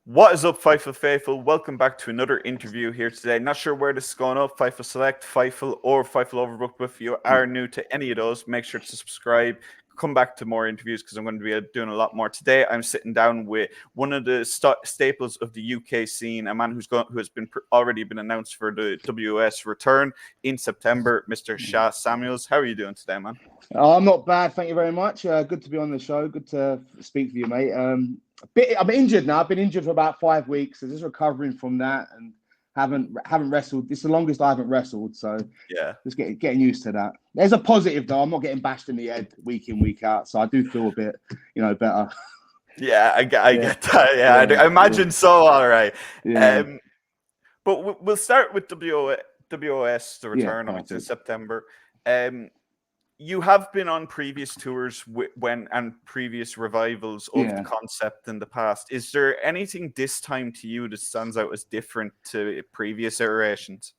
What is up, Fightful Faithful? Welcome back to another interview here today. Not sure where this is going up, Fightful Select, Fightful, or Fightful Overbooked. But if you are new to any of those, make sure to subscribe. Come back to more interviews because I'm going to be doing a lot more today. I'm sitting down with one of the staples of the UK scene, a man who has already been announced for the WOS return in September, Mr. Sha Samuels. How are you doing today, man? I'm not bad, thank you very much. Good to be on the show. Good to speak to you, mate. I'm injured now. I've been injured for about 5 weeks, so just recovering from that, and haven't wrestled. This is the longest I haven't wrestled, so Yeah. just getting used to that. There's a positive though. I'm not getting bashed in the head week in, week out, so I do feel a bit, better. Yeah, I get that. Yeah, I imagine so. All right. Yeah, But we'll start with WOS, the yeah, return, obviously, in perfect. September. You have been on previous tours and previous revivals of the Yeah. concept in the past. Is there anything this time to you that stands out as different to previous iterations?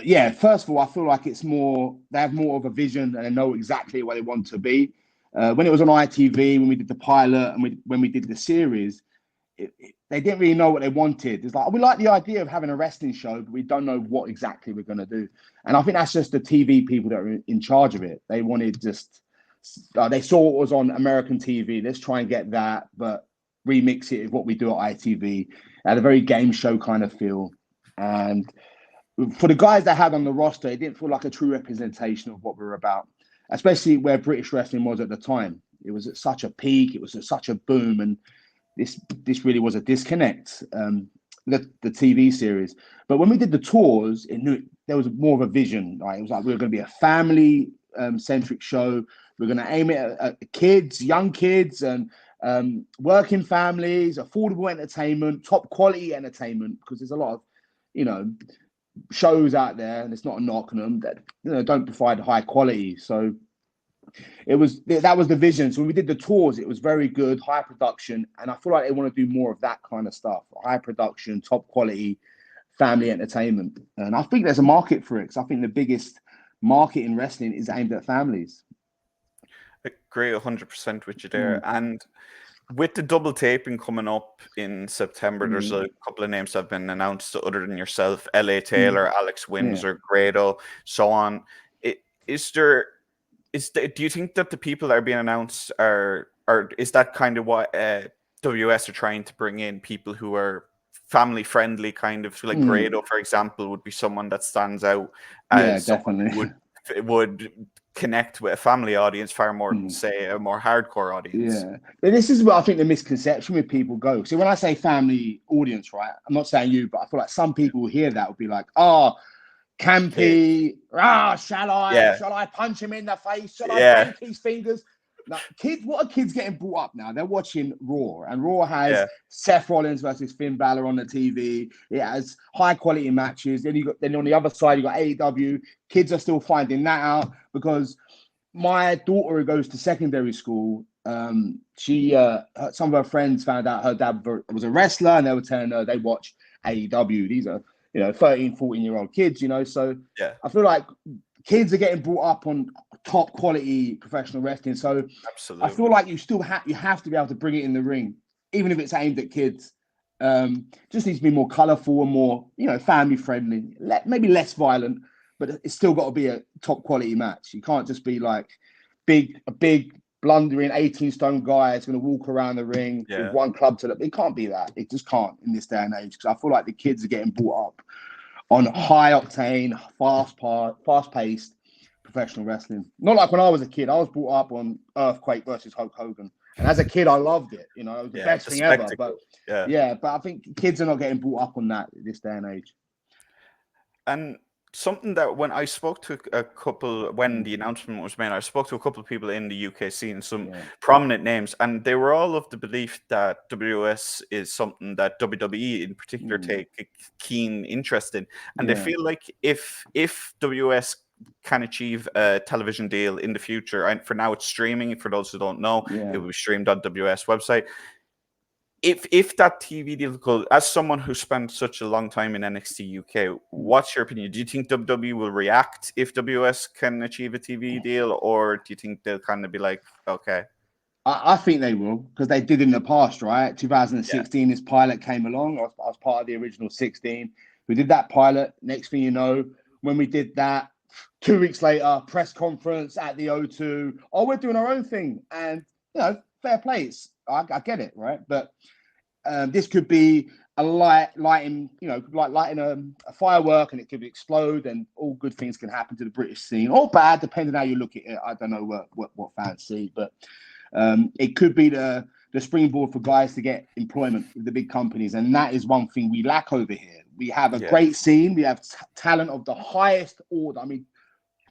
Yeah. First of all, I feel like they have more of a vision and they know exactly what they want to be. When it was on ITV, when we did the pilot and when we did the series, they didn't really know what they wanted. It's like we like the idea of having a wrestling show, but we don't know what exactly we're going to do. And I think that's just the TV people that are in charge of it. They wanted they saw what was on American TV. Let's try and get that, but remix it with what we do at ITV. It had a very game show kind of feel. And for the guys that had on the roster, it didn't feel like a true representation of what we were about, especially where British wrestling was at the time. It was at such a peak, it was at such a boom, and this really was a disconnect. The TV series, but when we did the tours, there was more of a vision. Right? It was like we were going to be a family centric show. We're going to aim it at kids, young kids, and working families, affordable entertainment, top quality entertainment. Because there's a lot of, you know, shows out there, and it's not a knock on them that don't provide high quality. So that was the vision. So when we did the tours, it was very good, high production, and I feel like they want to do more of that kind of stuff: high production, top quality, family entertainment. And I think there's a market for it. Because I think the biggest market in wrestling is aimed at families. I agree 100% with you there. And with the double taping coming up in September, there's a couple of names that have been announced other than yourself: LA Taylor, Alex Windsor, Grado, so on. Do you think that the people that are being announced is that kind of what WS are trying to bring in, people who are family friendly, kind of like Grado, for example, would be someone that stands out as someone who would connect with a family audience far more than, say, a more hardcore audience. Yeah, but this is what I think the misconception with people go. See, when I say family audience, right, I'm not saying you, but I feel like some people who hear that would be like, oh, campy. Shall I punch him in the face? Shall I break his fingers? Now, what are kids getting brought up now? They're watching Raw, and Raw has Seth Rollins versus Finn Balor on the TV. It has high quality matches. Then on the other side, you got AEW. Kids are still finding that out because my daughter, who goes to secondary school, some of her friends found out her dad was a wrestler, and they were telling her they watch AEW. These are 13, 14-year-old kids, so I feel like kids are getting brought up on top quality professional wrestling. So absolutely, I feel like you have to be able to bring it in the ring, even if it's aimed at kids. Just needs to be more colorful and more, family friendly, maybe less violent, but it's still got to be a top quality match. You can't just be like a big blundering 18-stone guy that's going to walk around the ring with one club to it can't be that. It just can't in this day and age, because I feel like the kids are getting brought up on high octane, fast-paced professional wrestling. Not like when I was a kid. I was brought up on Earthquake versus Hulk Hogan, and as a kid, I loved it. It was the best thing ever. But but I think kids are not getting brought up on that this day and age. And something that when I spoke to a couple, when the announcement was made, I spoke to a couple of people in the UK scene, some prominent names, and they were all of the belief that WS is something that WWE in particular take a keen interest in. And they feel like if WS can achieve a television deal in the future, and for now it's streaming, for those who don't know, it will be streamed on WS website. If that TV deal goes, as someone who spent such a long time in NXT UK, what's your opinion? Do you think WWE will react if WS can achieve a TV deal, or do you think they'll kind of be like, okay? I think they will, because they did in the past, right? 2016, this pilot came along. I was part of the original 16. We did that pilot. Next thing you know, when we did that, 2 weeks later, press conference at the O2. Oh, we're doing our own thing. And, fair play. I get it, right? But this could be a lighting a firework, and it could explode, and all good things can happen to the British scene, or bad, depending how you look at it. I don't know what fans see, but it could be the springboard for guys to get employment with the big companies, and that is one thing we lack over here. We have a great scene. We have talent of the highest order. I mean,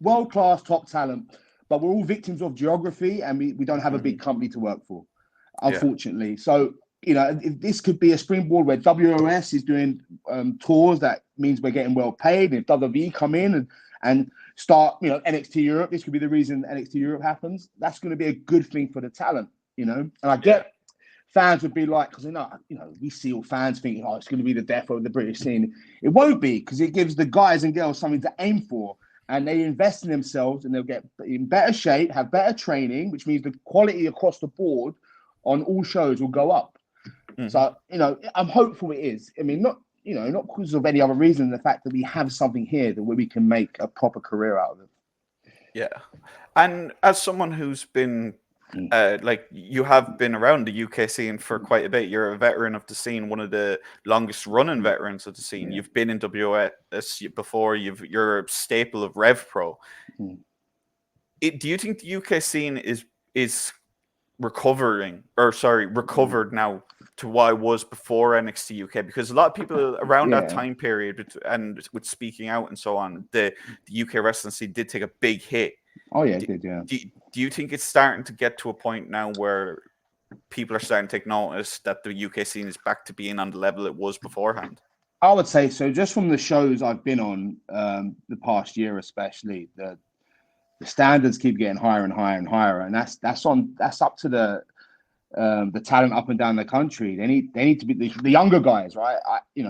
world-class top talent, but we're all victims of geography, and we don't have a big company to work for, unfortunately. So, if this could be a springboard where WOS is doing tours, that means we're getting well paid. And if WWE come in and start, NXT Europe, this could be the reason NXT Europe happens. That's going to be a good thing for the talent, And I get fans would be like, because we see all fans thinking, oh, it's going to be the death of the British scene. It won't be, because it gives the guys and girls something to aim for, and they invest in themselves, and they'll get in better shape, have better training, which means the quality across the board on all shows will go up. Mm-hmm. So, I'm hopeful it is. I mean, not because of any other reason, the fact that we have something here that where we can make a proper career out of it. Yeah. And as someone who's been, you have been around the UK scene for quite a bit. You're a veteran of the scene, one of the longest running veterans of the scene. Yeah. You've been in WOS before. You're a staple of RevPro. Do you think the UK scene is recovered now to what it was before NXT UK? Because a lot of people around that time period and with speaking out and so on, the UK wrestling scene did take a big hit. Oh yeah, it did. Yeah. Do you think it's starting to get to a point now where people are starting to take notice that the UK scene is back to being on the level it was beforehand? I would say so. Just from the shows I've been on the past year, especially, the standards keep getting higher and higher and higher, and that's up to the talent up and down the country. They need to be the younger guys, right?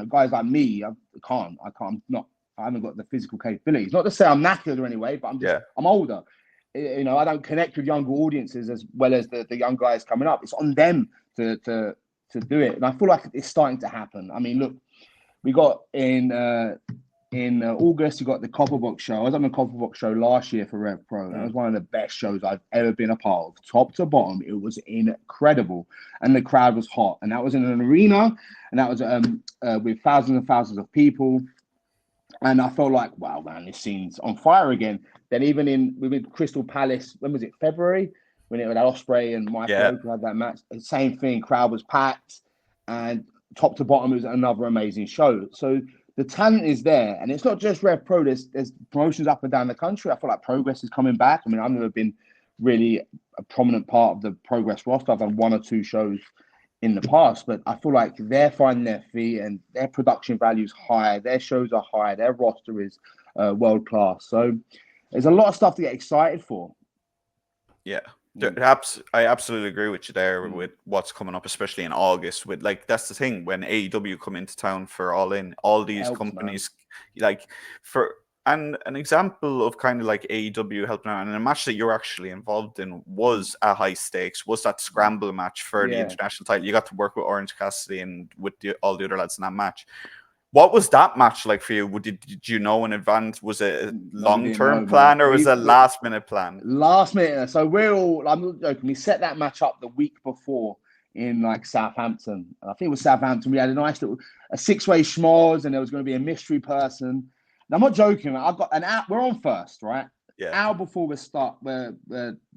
Guys like me, I haven't got the physical capabilities. Not to say I'm knackered or anyway, but I'm older. I don't connect with younger audiences as well as the young guys coming up. It's on them to do it, and I feel like it's starting to happen. I mean, look, we got in August, you got the Copperbox show. I was on the Copperbox show last year for RevPro. That was one of the best shows I've ever been a part of. Top to bottom, it was incredible. And the crowd was hot. And that was in an arena. And that was with thousands and thousands of people. And I felt like, wow, man, this scene's on fire again. Then even with Crystal Palace, when was it? February? When it was Ospreay and Michael Oakley had that match. Same thing, crowd was packed. And top to bottom, it was another amazing show. So the talent is there, and it's not just RevPro. There's promotions up and down the country. I feel like Progress is coming back. I mean, I've never been really a prominent part of the Progress roster. I've done 1 or 2 shows in the past, but I feel like they're finding their feet, and their production value is high. Their shows are high. Their roster is world class. So there's a lot of stuff to get excited for. Yeah. I absolutely agree with you there with what's coming up, especially in August. With that's the thing, when AEW come into town for all these companies, and an example of kind of like AEW helping out, and a match that you're actually involved in was a high stakes, was that scramble match for the international title. You got to work with Orange Cassidy and with all the other lads in that match. What was that match like for you? Did you know in advance? Was it a long-term plan or was it a last-minute plan? Last minute. So I'm not joking. We set that match up the week before in Southampton. I think it was Southampton. We had a nice little 6-way schmoz, and there was going to be a mystery person. And I'm not joking. I've got an hour. We're on first, right? Yeah. Hour before we start, we're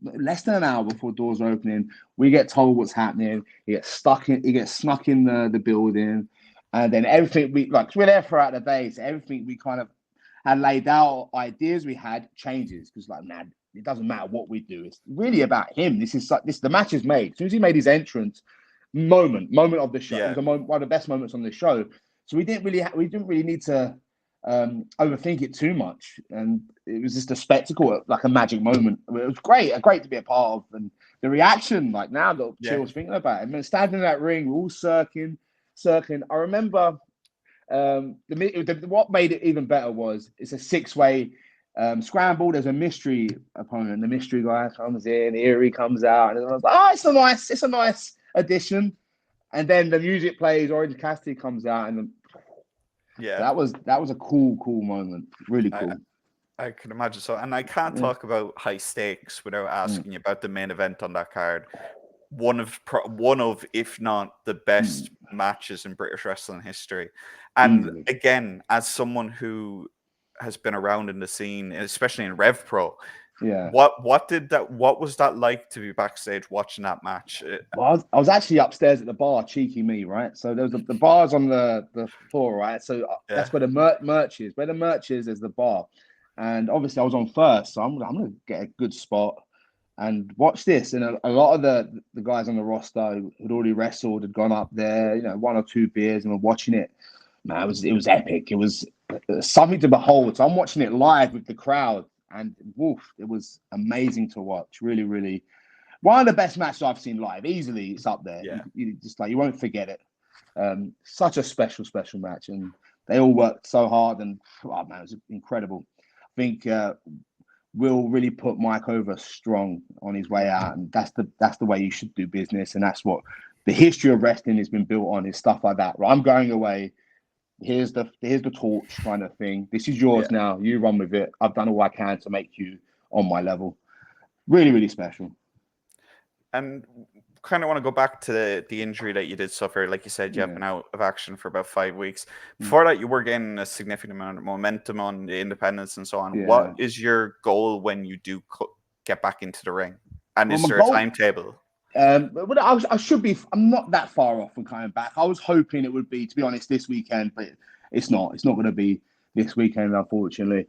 less than an hour before doors are opening. We get told what's happening. He gets snuck in the building. And then everything we're there throughout the day, so everything we kind of had laid out, ideas we had, changes, because man, it doesn't matter what we do. It's really about him. The match is made. As soon as he made his entrance, moment of the show. It was one of the best moments on the show. So we didn't really need to overthink it too much, and it was just a spectacle, like a magic moment. It was great to be a part of, and the reaction, now that Chill's thinking about it, and then standing in that ring, we're all circling. I remember what made it even better was it's a 6-way Scramble, there's a mystery opponent. The mystery guy comes in, Eerie comes out, and I was like, oh, it's a nice addition. And then the music plays, Orange Cassidy comes out, and yeah, so that was a cool moment. Really cool. I can imagine so. And I can't talk about high stakes without asking you about the main event on that card. One of, if not the best matches in British wrestling history. And Easily. again, as someone who has been around in the scene, especially in RevPro, what was that like to be backstage watching that match? Well, I was actually upstairs at the bar, cheeky me, right? So there was the bar's on the floor, right? So that's where the merch is. Where the merch is the bar. And obviously I was on first, so I'm going to get a good spot and watch this. And a lot of the guys on the roster who'd already wrestled had gone up there, you know, 1 or 2 beers and were watching it. Man, it was epic. It was something to behold. So I'm watching it live with the crowd, and woof, it was amazing to watch. Really, really one of the best matches I've seen live. Easily, it's up there. Yeah. You just you won't forget it. Such a special match, and they all worked so hard, and man, it was incredible. I think Will really put Mike over strong on his way out, and that's the way you should do business, and that's what the history of wrestling has been built on, is stuff like that. Right, I'm going away. Here's the torch kind of thing. This is yours now. You run with it. I've done all I can to make you on my level. Really, really special. And kind of want to go back to the injury that you did suffer. Like you said, you have been out of action for about 5 weeks. Before that, you were getting a significant amount of momentum on the independents and so on. What is your goal when you do get back into the ring? And is there a timetable? I should be. I'm not that far off from coming back. I was hoping it would be, to be honest, this weekend, but it's not. It's not going to be this weekend, unfortunately.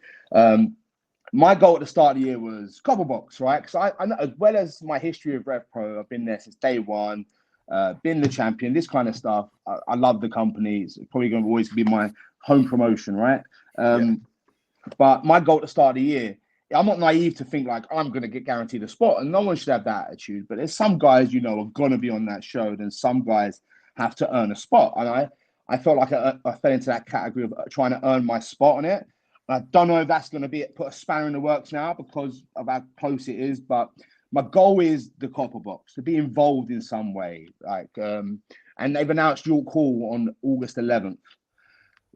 My goal at the start of the year was Copper Box, right? Because I know, as well as my history of RevPro, I've been there since day one, been the champion, this kind of stuff. I love the company. It's probably going to always be my home promotion, right? But my goal at the start of the year, I'm not naive to think like I'm going to get guaranteed a spot, and no one should have that attitude. But there's some guys, you know, are going to be on that show, and some guys have to earn a spot. And I felt like I fell into that category of trying to earn my spot on it. I don't know if that's going to be put a spanner in the works now because of how close it is, but my goal is the Copper Box, to be involved in some way. And they've announced York Hall on August 11th.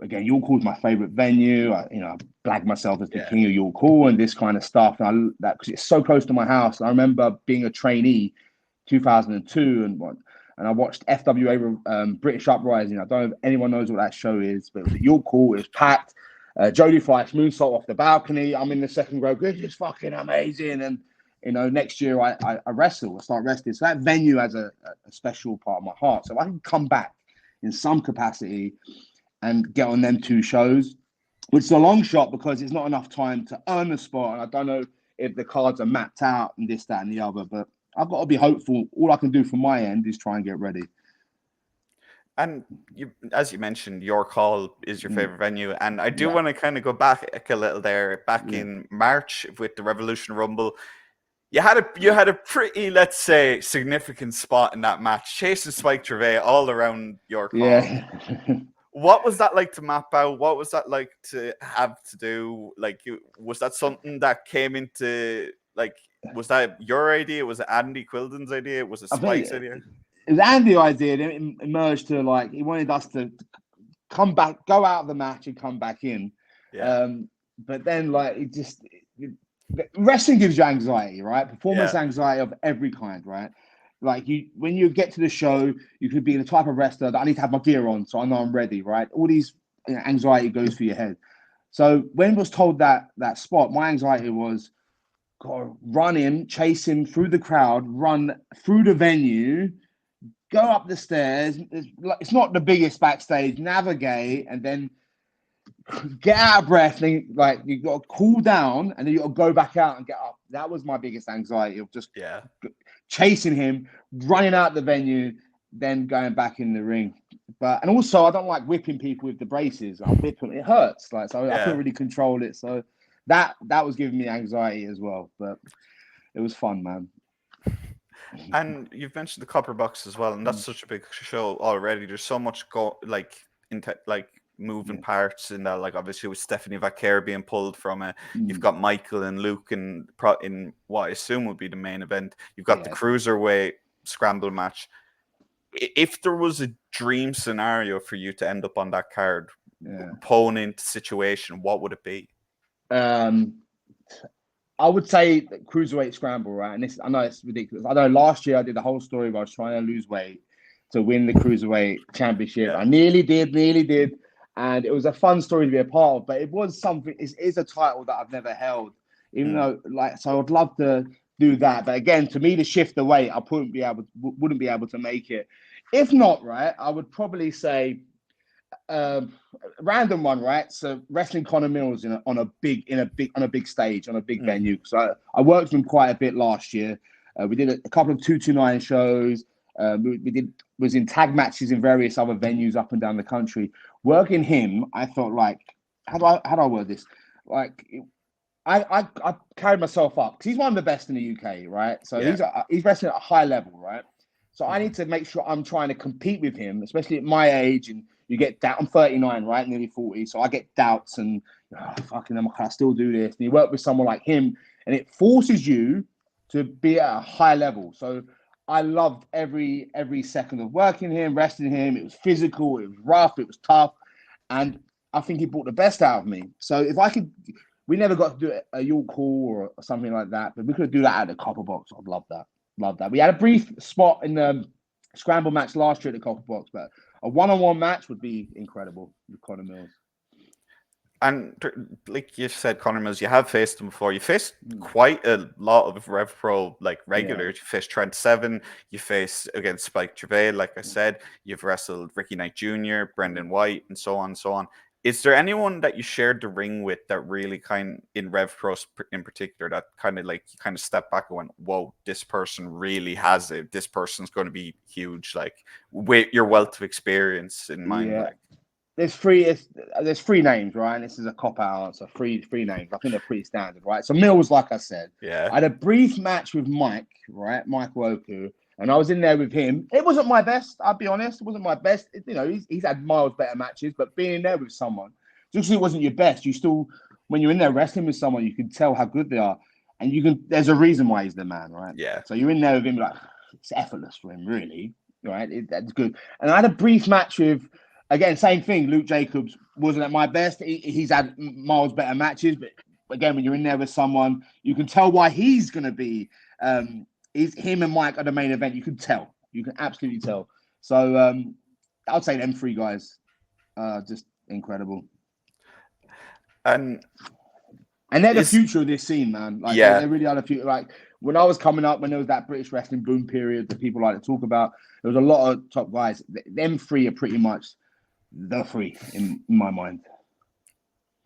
Again, York Hall is my favorite venue. I flag myself as the king of York Hall and this kind of stuff. And because it's so close to my house. And I remember being a trainee 2002 and I watched FWA British Uprising. I don't know if anyone knows what that show is, but it was at York Hall. It was packed. Jodie Fleisch moonsault off the balcony. I'm in the second row. This is fucking amazing. And next year I wrestle. I start wrestling. So that venue has a special part of my heart. So I can come back in some capacity and get on them 2 shows, which is a long shot because it's not enough time to earn the spot. And I don't know if the cards are mapped out and this, that, and the other. But I've got to be hopeful. All I can do from my end is try and get ready. And as you mentioned, York Hall is your favorite venue. And I do want to kind of go back a little there. Back in March with the Revolution Rumble, you had a pretty, let's say, significant spot in that match, chasing Spike Trevay all around York Hall. What was that like to map out? What was that like to have to do? Like, was that something that came into, like, was that your idea? Was it Andy Quilden's idea? Was it Spike's idea? It was Andy's idea. Then it emerged to, like, he wanted us to come back, go out of the match and come back in. But then, like, wrestling gives you anxiety, right? Performance anxiety of every kind, right? Like, when you get to the show, you could be the type of wrestler that I need to have my gear on so I know I'm ready, right? All these anxiety goes through your head. So when I was told that spot, my anxiety was, God, run him, chase him through the crowd, run through the venue, go up the stairs. It's not the biggest backstage, navigate, and then get out of breath. Then, like, you got to cool down, and then you got to go back out and get up. That was my biggest anxiety of just chasing him, running out the venue, then going back in the ring. And also, I don't like whipping people with the braces. I whip them; it hurts. Like, so I couldn't really control it. So that was giving me anxiety as well. But it was fun, man. And you've mentioned the Copper Box as well, and that's such a big show already. There's so much moving parts in that. Like obviously with Stephanie Vaquer being pulled from it, you've got Michael and Luke in what I assume would be the main event. You've got the cruiserweight scramble match. If there was a dream scenario for you to end up on that card, opponent situation, what would it be? I would say cruiserweight scramble, right? And this, I know it's ridiculous. I know last year I did the whole story where I was trying to lose weight to win the cruiserweight championship. I nearly did. And it was a fun story to be a part of, but it was something, it is a title that I've never held, even though, like, so I'd love to do that. But again, to me, to shift the weight, I wouldn't be able to make it. If not, right, I would probably say, random one, right? So wrestling Connor Mills on a big stage, on a big venue. So I worked with him quite a bit last year. We did a couple of 229 shows. Was in tag matches in various other venues up and down the country. Working him, I thought, like, how do I word this? Like, I carried myself up because he's one of the best in the UK, right? So he's wrestling at a high level, right? So I need to make sure I'm trying to compete with him, especially at my age. And you get doubt. I'm 39, right? Nearly 40. So I get doubts and fucking, can I still do this? And you work with someone like him, and it forces you to be at a high level. So I loved every second of working him, resting him. It was physical, it was rough, it was tough, and I think he brought the best out of me. So if I could, we never got to do it at York Hall or something like that, but we could do that at the Copper Box. I'd love that. Love that. We had a brief spot in the scramble match last year at the Copper Box, but a one-on-one match would be incredible with Connor Mills. And like you said, Connor Mills, you have faced him before. You faced quite a lot of RevPro like regulars. You faced Trent Seven. You faced against Spike Gervais, like I said. You've wrestled Ricky Knight Jr., Brendan White, and so on and so on. Is there anyone that you shared the ring with that really in RevPro in particular, that kind of like you kind of stepped back and went, whoa, this person really has it. This person's going to be huge. Like with your wealth of experience in mind, like. There's three names, right? And this is a cop-out answer. Three names. I think they're pretty standard, right? So Mills, like I said, I had a brief match with Mike, right? Mike Woku, and I was in there with him. It wasn't my best, I'll be honest. It wasn't my best. He's had miles better matches, but being in there with someone, just because it wasn't your best, you still, when you're in there wrestling with someone, you can tell how good they are, and there's a reason why he's the man, right? Yeah. So you're in there with him, like, it's effortless for him, really, right? That's good. And I had a brief match with. Again, same thing. Luke Jacobs wasn't at my best. He's had miles better matches, but again, when you're in there with someone, you can tell why he's going to be. Him and Mike are the main event. You can tell. You can absolutely tell. So I'd say them three guys are just incredible. And they're the future of this scene, man. Like, they really are the future. Like when I was coming up, when there was that British wrestling boom period that people like to talk about, there was a lot of top guys. Them three are pretty much the three in my mind.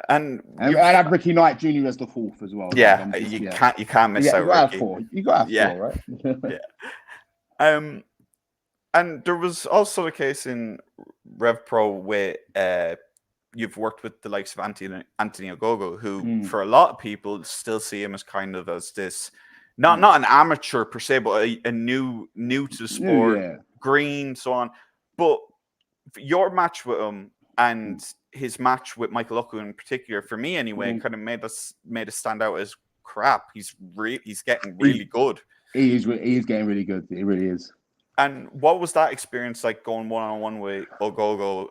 And I had Ricky Knight Jr. as the fourth as well. Yeah, you can't miss out Ricky. You got to have four, right? And there was also a case in RevPro where you've worked with the likes of Anthony Ogogo, who for a lot of people still see him as kind of as this not an amateur per se, but a new to the sport, green, so on. But your match with him and his match with Michael Oku in particular, for me anyway, kind of made it stand out as crap. He's getting really good. He is getting really good. He really is. And what was that experience like going one-on-one with Ogogo,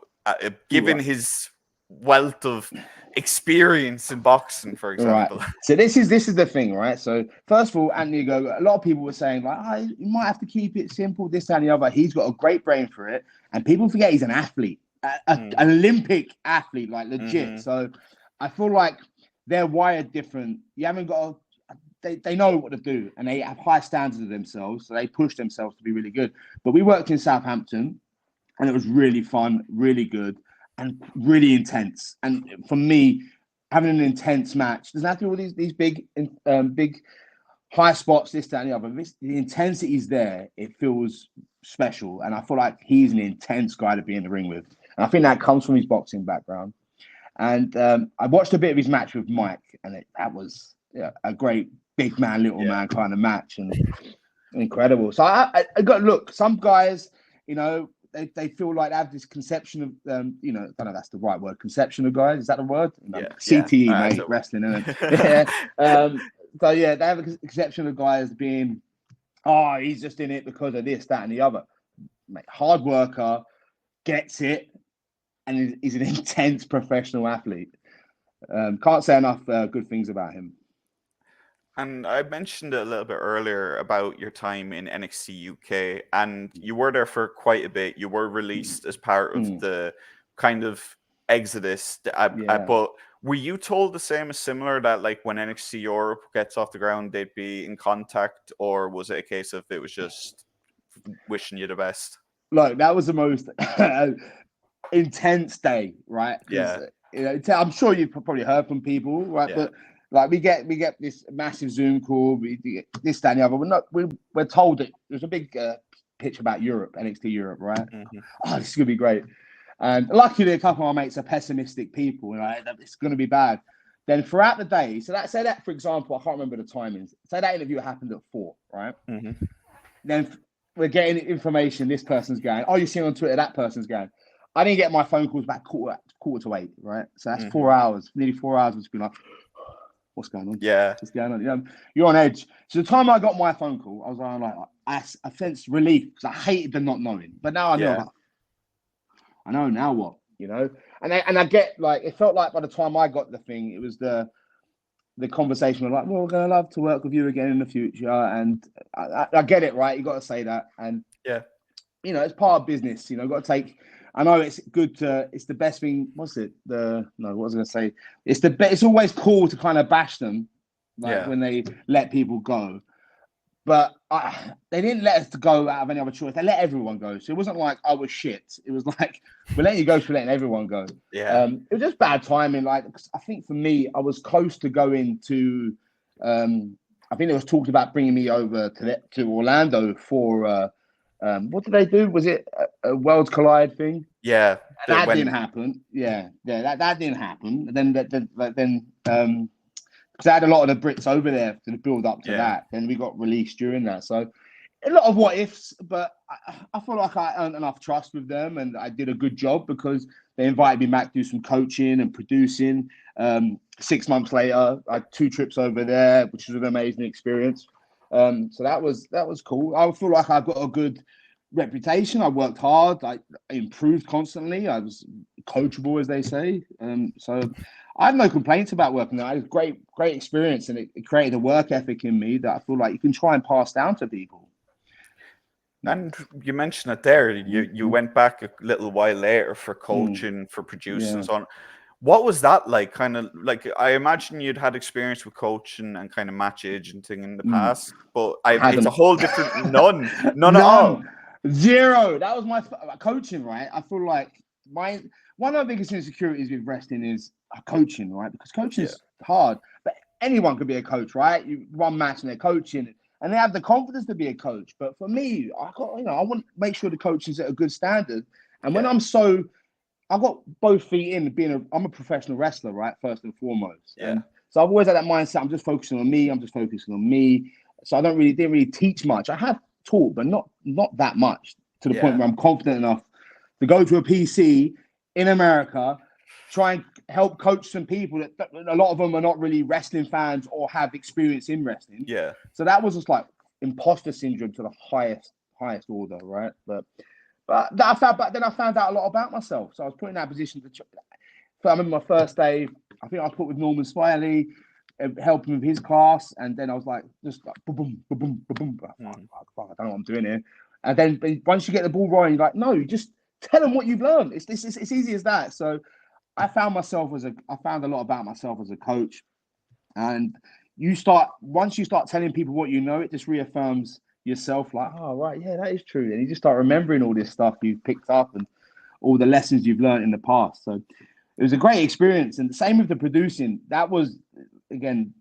given his wealth of experience in boxing, for example? Right. So this is the thing, right? So first of all, Anthony Ogogo, a lot of people were saying like, you might have to keep it simple, this and the other. He's got a great brain for it, and people forget he's an athlete, an Olympic athlete, like legit. So I feel like they're wired different. You haven't got they know what to do, and they have high standards of themselves, so they push themselves to be really good. But we worked in Southampton, and it was really fun, really good, and really intense. And for me, having an intense match doesn't have to be all these big high spots, this, that, and the other. The intensity is there. It feels special, and I feel like he's an intense guy to be in the ring with. And I think that comes from his boxing background. And I watched a bit of his match with Mike, and that was a great big man, little man kind of match, and incredible. So I got look. Some guys, they feel like they have this conception of I don't know if that's the right word. Conception of guys, is that the word? Yeah. CTE, mate, wrestling, isn't it? So yeah, they have a conception of guys being, oh, he's just in it because of this, that, and the other. Mate, hard worker, gets it, and he's an intense professional athlete. Can't say enough good things about him. And I mentioned it a little bit earlier about your time in NXT UK, and you were there for quite a bit. You were released as part of the kind of exodus. But were you told the same as similar, that like when NXT Europe gets off the ground, they'd be in contact, or was it a case of it was just wishing you the best? Look, that was the most intense day, right? Yeah. I'm sure you've probably heard from people, right? Yeah. But like we get this massive Zoom call, we get this, that, and the other. We're told that there's a big pitch about Europe, NXT Europe, right? Oh, this is gonna be great. And luckily, a couple of my mates are pessimistic people, right? It's gonna be bad. Then throughout the day, say that for example, I can't remember the timings. Say that interview happened at 4, right? Then we're getting information. This person's going. Oh, you see on Twitter that person's going. I didn't get my phone calls back quarter to 8, right? So that's 4 hours, nearly 4 hours. Just be like, what's going on? Yeah. What's going on? You're on edge. So the time I got my phone call, I was like, I sensed relief because I hated the not knowing. But now I know. Yeah. I know now what, And I get like, it felt like by the time I got the thing, it was the conversation was like, well, we're gonna love to work with you again in the future. And I get it, right? You got to say that, and yeah, it's part of business. Got to take. I know it's good to. It's the best thing. What's it? What was I gonna say? It's always cool to kind of bash them, like when they let people go. But they didn't let us go out of any other choice. They let everyone go. So it wasn't like I was shit. It was like, we're letting you go for letting everyone go. Yeah. It was just bad timing. Like, I think for me, I was close to going to, I think it was talked about bringing me over to Orlando for, what did they do? Was it a Worlds Collide thing? Yeah. That didn't happen. Yeah. That didn't happen. Then, because I had a lot of the Brits over there to build up to that. Then we got released during that. So a lot of what ifs, but I feel like I earned enough trust with them and I did a good job because they invited me back to do some coaching and producing. 6 months later, I had 2 trips over there, which was an amazing experience. So that was cool. I feel like I've got a good reputation. I worked hard. I improved constantly. I was coachable, as they say. So I have no complaints about working there. I had a great experience, and it created a work ethic in me that I feel like you can try and pass down to people. And you mentioned it there. You went back a little while later for coaching, for producing, and so on. What was that like? Kind of like, I imagine you'd had experience with coaching and kind of match agenting in the past, but it's a whole different none at all. 0. That was my coaching, right? I feel like one of the biggest insecurities with wrestling is coaching, right? Because coaching is hard, but anyone could be a coach, right? You run match and they're coaching, and they have the confidence to be a coach. But for me, I want to make sure the coaching's at a good standard. And when I've got both feet in I'm a professional wrestler, right? First and foremost. Yeah. So I've always had that mindset. I'm just focusing on me. So I didn't really teach much. I have taught, but not that much to the point where I'm confident enough to go to a PC in America, try and help coach some people that a lot of them are not really wrestling fans or have experience in wrestling. Yeah. So that was just like imposter syndrome to the highest order, right? But then I found out a lot about myself. So I was put in that position I remember my first day, I think I was put with Norman Smiley, helping with his class, and then I was like, just like, boom, boom, boom, boom, boom. I don't know what I'm doing here. And then once you get the ball rolling, you're like, no, you just tell them what you've learned. It's easy as that. So I found a lot about myself as a coach. And once you start telling people what you know, it just reaffirms yourself, like, oh, right, yeah, that is true. And you just start remembering all this stuff you've picked up and all the lessons you've learned in the past. So it was a great experience. And the same with the producing. That was, again,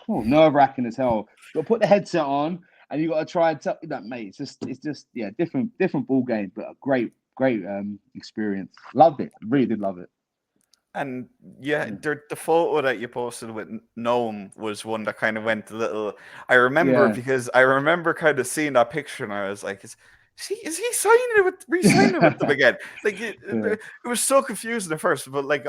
nerve-wracking as hell. You got to put the headset on and you got to try and tell that, mate. It's just different ball game, but a great experience. Loved it. Really did love it. And the photo that you posted with Noam was one that kind of went a little. I remember because I remember kind of seeing that picture and I was like, is he re-signing with them again? Like it was so confusing at first, but like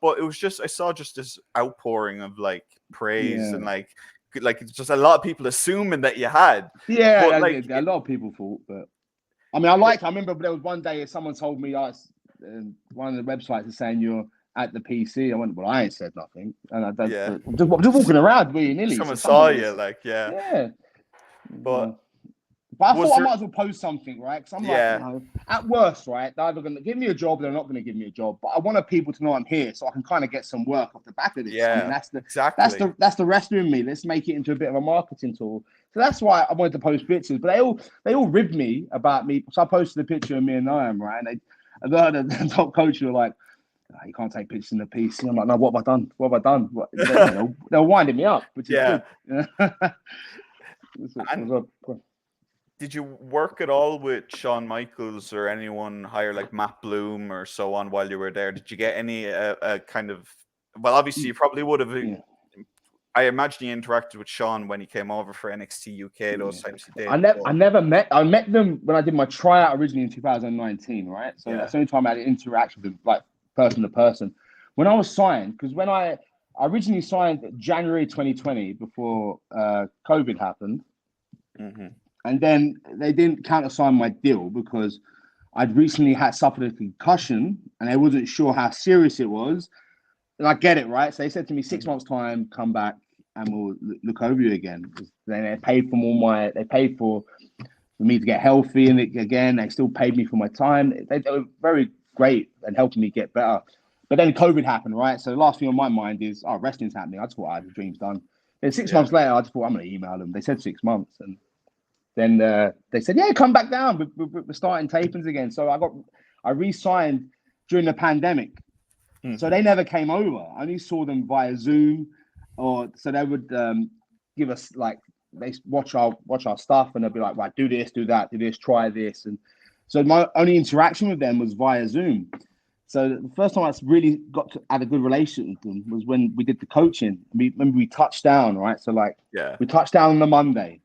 but it was just I saw just this outpouring of like praise and like it's just a lot of people assuming that you had. Yeah, but like a lot of people thought, but I mean, I remember there was one day someone told me one of the websites is saying you're at the PC. I went, well, I ain't said nothing, and I'm just walking around really nearly. Someone So saw you, like yeah. But I thought I might as well post something, right? Because I'm like, yeah, at worst, right, they're either going to give me a job, they're not going to give me a job. But I want people to know I'm here, so I can kind of get some work off the back of this. yeah, I mean, exactly. that's the wrestler in me. Let's make it into a bit of a marketing tool. So that's why I wanted to post pictures. But they all ribbed me about me. So I posted a picture of me and Niam, right? And the top coach were like, oh, you can't take pictures in the PC. I'm like, no, what have I done? What have I done? They're winding me up, which is good. Did you work at all with Shawn Michaels or anyone higher like Matt Bloom or so on while you were there? Did you get any kind of? Well, obviously you probably would have. Yeah. I imagine you interacted with Shawn when he came over for NXT UK. Those times he did. I met them when I did my tryout originally in 2019, right? So that's the only time I had an interaction with them, like person to person. When I was signed, because when I originally signed January 2020 before COVID happened. Mm-hmm. And then they didn't countersign my deal because I'd recently suffered a concussion and they wasn't sure how serious it was. And I get it, right? So they said to me, 6 months' time, come back and we'll look over you again. Then they paid for me to get healthy, and again, they still paid me for my time. They were very great and helping me get better. But then COVID happened, right? So the last thing on my mind is, wrestling's happening. I just thought the dream's done. Then 6 months later, I just thought I'm going to email them. They said 6 months, and then they said, yeah, come back down. We're starting tapings again. So I re-signed during the pandemic. Mm-hmm. So they never came over. I only saw them via Zoom, so they would give us they watch our stuff, and they'll be like, right, do this, do that, do this, try this. And so my only interaction with them was via Zoom. So the first time I really had a good relationship with them was when we did the coaching. Remember we touched down, right? So we touched down on the Monday.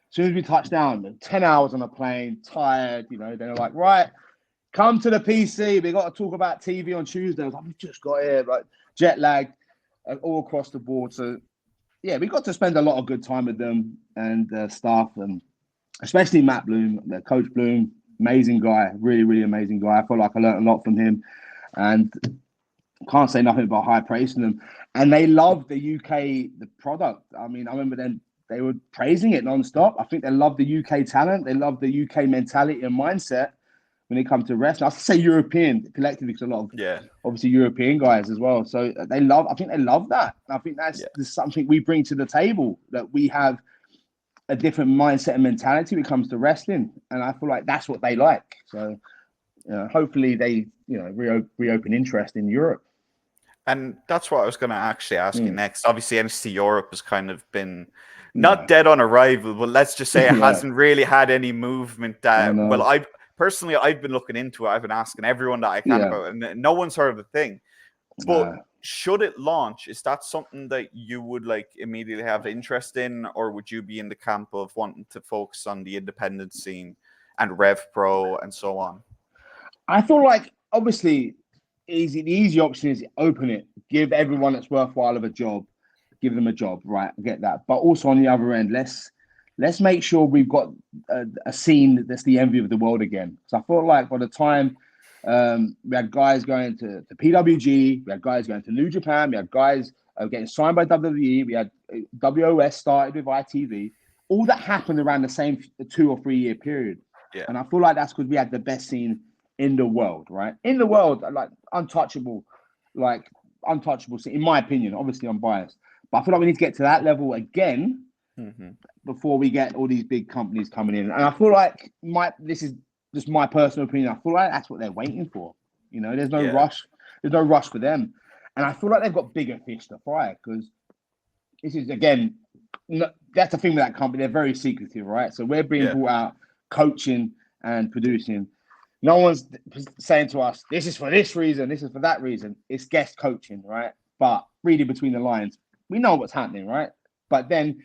As soon as we touched down, 10 hours on a plane, tired, they're like, right, come to the PC. We got to talk about TV on Tuesday. I was like, we've just got here, like jet lag all across the board. So, yeah, we got to spend a lot of good time with them and staff, and especially Matt Bloom, Coach Bloom, amazing guy, really, really amazing guy. I feel like I learned a lot from him, and can't say nothing but high praise to them. And they love the product. I mean, I remember then. They were praising it nonstop. I think they love the UK talent. They love the UK mentality and mindset when it comes to wrestling. I say European collectively because a lot of obviously European guys as well. So I think they love that. I think that's something we bring to the table, that we have a different mindset and mentality when it comes to wrestling. And I feel like that's what they like. So hopefully they reopen interest in Europe. And that's what I was going to actually ask you next. Obviously, NXT Europe has kind of been not dead on arrival, but let's just say it hasn't really had any movement. Well, I've been looking into it. I've been asking everyone that I can about it, and no one's heard of the thing. But should it launch, is that something that you would immediately have interest in, or would you be in the camp of wanting to focus on the independent scene and RevPro and so on? I feel like obviously the easy option is open it, give everyone that's worthwhile of a job, give them a job, right? I get that. But also on the other end, let's make sure we've got a scene that's the envy of the world again. So I feel like by the time we had guys going to PWG, we had guys going to New Japan, we had guys getting signed by WWE, we had WOS started with ITV. All that happened around the same 2 or 3 year period. Yeah. And I feel like that's because we had the best scene in the world, right? In the world, untouchable, in my opinion. Obviously, I'm biased. But I feel like we need to get to that level again before we get all these big companies coming in. And I feel like this is just my personal opinion. I feel like that's what they're waiting for. There's no rush. There's no rush for them. And I feel like they've got bigger fish to fry, because this is, again, that's the thing with that company. They're very secretive, right? So we're being brought out coaching and producing. No one's saying to us, this is for this reason, this is for that reason. It's guest coaching, right? But reading between the lines, we know what's happening, right? But then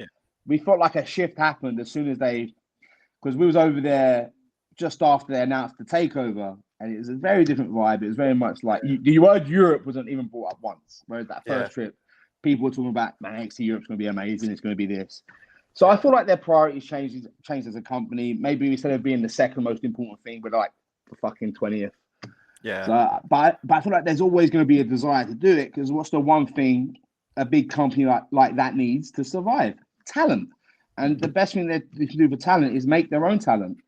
we felt like a shift happened as soon as because we was over there just after they announced the takeover, and it was a very different vibe. It was very much like the word Europe wasn't even brought up once. Whereas that first trip, people were talking about, man, NXT Europe's going to be amazing. It's going to be this. So I feel like their priorities changed as a company. Maybe instead of being the second most important thing, we're like the fucking 20th. Yeah. So, but I feel like there's always going to be a desire to do it, because what's the one thing a big company like that needs to survive? Talent. And the best thing they can do for talent is make their own talent.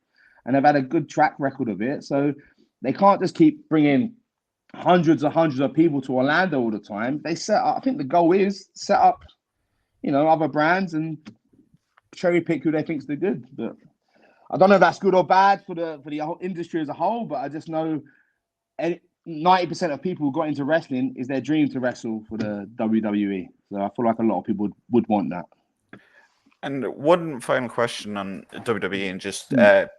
And they've had a good track record of it. So they can't just keep bringing hundreds of people to Orlando all the time. They set up, I think the goal is set up, other brands and cherry pick who they think is the good. But I don't know if that's good or bad for the whole industry as a whole, but I just know 90% of people who got into wrestling is their dream to wrestle for the WWE. So I feel like a lot of people would want that. And one final question on WWE and just the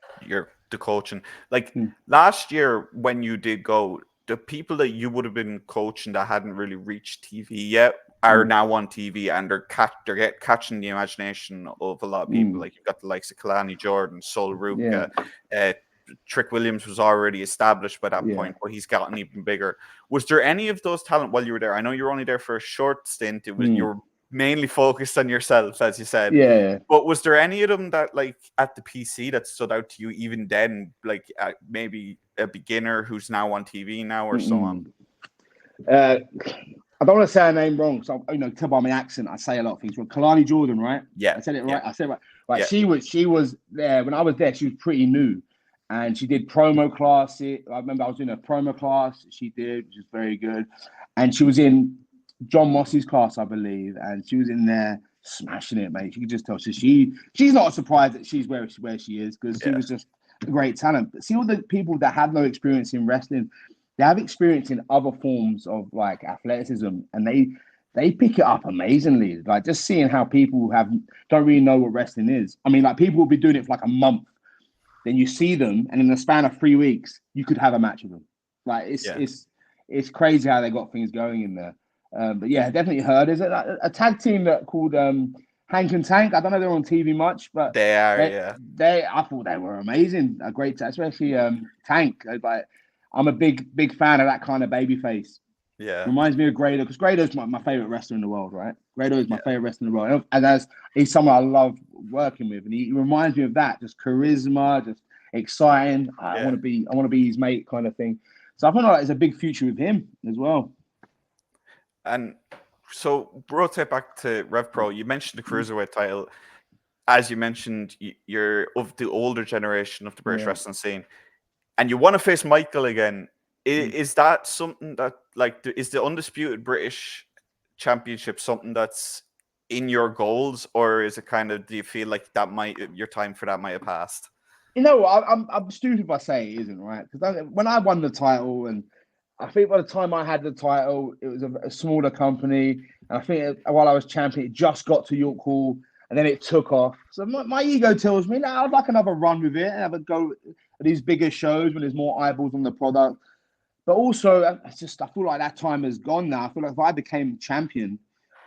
coaching. Like last year when you did go, the people that you would have been coaching that hadn't really reached TV yet are now on TV, and they're catching the imagination of a lot of people. Like you've got the likes of Kalani Jordan, Sol Ruka, Trick Williams was already established by that point, but he's gotten even bigger. Was there any of those talent while you were there? I know you were only there for a short stint. It was you were mainly focused on yourself, as you said. Yeah. But was there any of them that, like, at the PC that stood out to you even then, like maybe a beginner who's now on TV now or so on? I don't want to say her name wrong, so tell by my accent, I say a lot of things wrong. Kalani Jordan, right? Yeah. I said it right. Yeah. I said it right. Right. Yeah. She was there when I was there. She was pretty new, and she did promo classes. I remember I was in a promo class. She did, which was very good, and she was in John Moss's class, I believe, and she was in there smashing it, mate. You could just tell. So she's not surprised that she's where she is, because she was just a great talent. But see, all the people that have no experience in wrestling, they have experience in other forms of like athleticism, and they pick it up amazingly. Like just seeing how people don't really know what wrestling is. I mean, like people will be doing it for like a month, then you see them, and in the span of 3 weeks, you could have a match with them. Like it's crazy how they got things going in there. But yeah, definitely heard. There's a tag team that called Hank and Tank. I don't know they're on TV much, but they are. I thought they were amazing. A great, especially Tank. Like I'm a big fan of that kind of baby face. Yeah, reminds me of Grado, because Grado's my favorite wrestler in the world, right? Grado is my favorite wrestler in the world, and as he's someone I love working with, and he reminds me of that, just charisma, just exciting. I want to be his mate, kind of thing. So I feel like there's a big future with him as well. And so, rotate back to RevPro. You mentioned the cruiserweight title. As you mentioned, you're of the older generation of the British wrestling scene, and you want to face Michael again. Is that something that, like, is the undisputed British championship something that's in your goals, or is it kind of, do you feel like your time for that might have passed? I'm stupid if I say it isn't, right? Because when I won the title, and I think by the time I had the title, it was a smaller company, and I think while I was champion, it just got to York Hall, and then it took off. So my ego tells me, no, I'd like another run with it, and have a go at these bigger shows when there's more eyeballs on the product. But also, I feel like that time has gone now. I feel like if I became champion,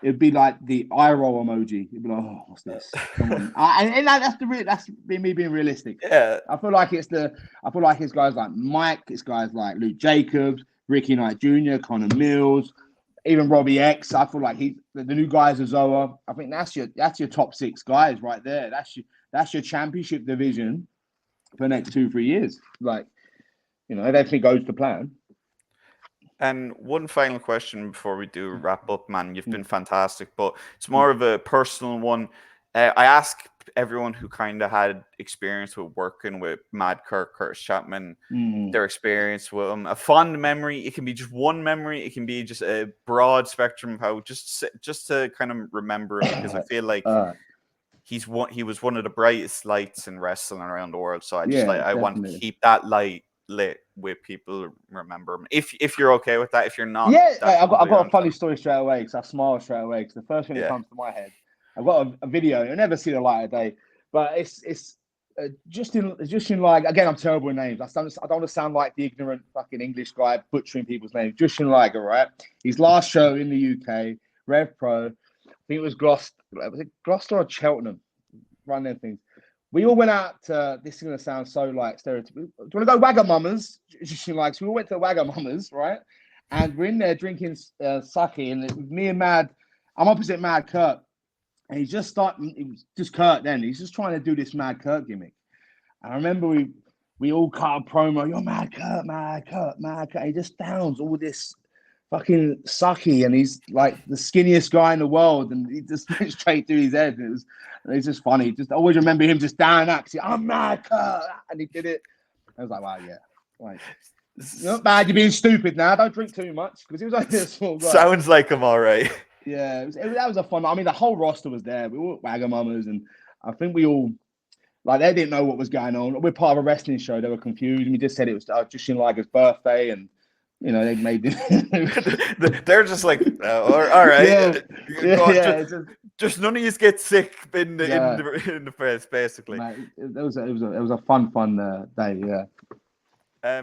it'd be like the eye roll emoji. It'd be like, oh, what's this? Come on, and that's me being realistic. Yeah, I feel like it's guys like Mike, it's guys like Luke Jacobs, Ricky Knight Jr., Connor Mills, even Robbie X. I feel like the new guys are Zoa. I think that's your top 6 guys right there. That's your championship division for the next 2-3 years. Like, everything goes to plan. And one final question before we do wrap up, man. You've been fantastic, but it's more of a personal one. I ask everyone who kind of had experience with working with Mad Curtis Chapman, their experience with him, a fond memory. It can be just one memory. It can be just a broad spectrum of how just to kind of remember him, because I feel like he was one of the brightest lights in wrestling around the world. So I want to keep that light lit with people remember him. If you're okay with that, if you're not, I've got a funny story straight away, because I smile straight away, because the first thing that comes to my head, I've got a video. You'll never see the light of day, but it's just in like, again, I'm terrible in names. I don't want to sound like the ignorant fucking English guy butchering people's names. Justin Liger, right? His last show in the UK, RevPro, I think it was Gloucester or Cheltenham, run them things. we all went out to, this is going to sound so like stereotypical. Do you want to go Wagamama's? She likes, we all went to Wagamama's, right? And we're in there drinking sake, and it was me and Mad, I'm opposite Mad Kurt. And he was just Kurt then. He's just trying to do this Mad Kurt gimmick. And I remember we all cut a promo, you're Mad Kurt, Mad Kurt, Mad Kurt. He just downs all this fucking sake, and he's like the skinniest guy in the world, and he just went straight through his head. It's just funny. Just always remember him just down that. I'm Mad Kurt, and he did it. I was like, wow, yeah, like, not bad. You're being stupid now. Don't drink too much, because he was like this small guy. Sounds like him, all right. Yeah, that was a fun. I mean, the whole roster was there. We were Wagamama's, and I think we all, like, they didn't know what was going on. We're part of a wrestling show. They were confused. We just said it was Justin Liger's birthday, and you know, they made it. They're just like, all right. Yeah, just none of you get sick in the press, basically. Mate, it was a fun day. Yeah.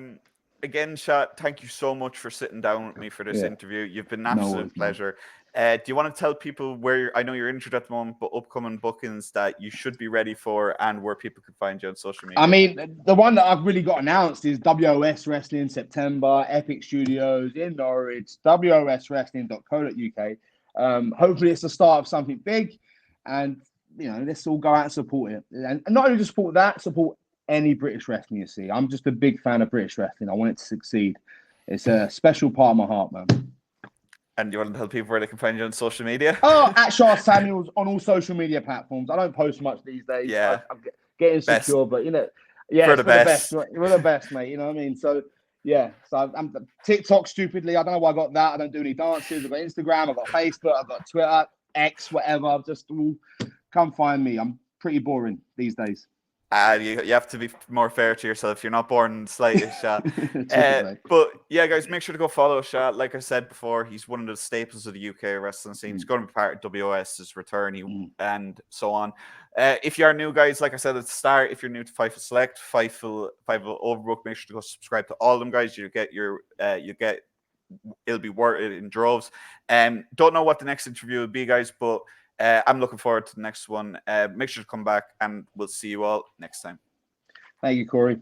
Again, Sha, thank you so much for sitting down with me for this interview. You've been an absolute pleasure. Do you want to tell people where I know you're injured at the moment, but upcoming bookings that you should be ready for, and where people can find you on social media? I mean, the one that I've really got announced is WOS Wrestling in September, Epic Studios in Norwich, woswrestling.co.uk. Hopefully, it's the start of something big, and you know, let's all go out and support it. And not only just support that, support any British wrestling you see. I'm just a big fan of British wrestling. I want it to succeed. It's a special part of my heart, man. And you want to tell people where they can find you on social media? Oh, at Sha Samuels on all social media platforms. I don't post much these days. Yeah. I'm getting secure, but you know, yeah, for the best. We're the best, mate. You know what I mean? So, yeah. So I'm TikTok stupidly. I don't know why I got that. I don't do any dances. I've got Instagram. I've got Facebook. I've got Twitter, X, whatever. Just come find me. I'm pretty boring these days. You have to be more fair to yourself. You're not born in the slightest, Sha. But yeah, guys, make sure to go follow Sha. Like I said before, he's one of the staples of the UK wrestling scene. He's going to be part of WOS's return, and so on. If you are new, guys, like I said at the start, if you're new to Fightful Select, Fightful Overbook, make sure to go subscribe to all of them, guys. It'll be worth it in droves. Don't know what the next interview will be, guys, but I'm looking forward to the next one. Make sure to come back, and we'll see you all next time. Thank you, Corey.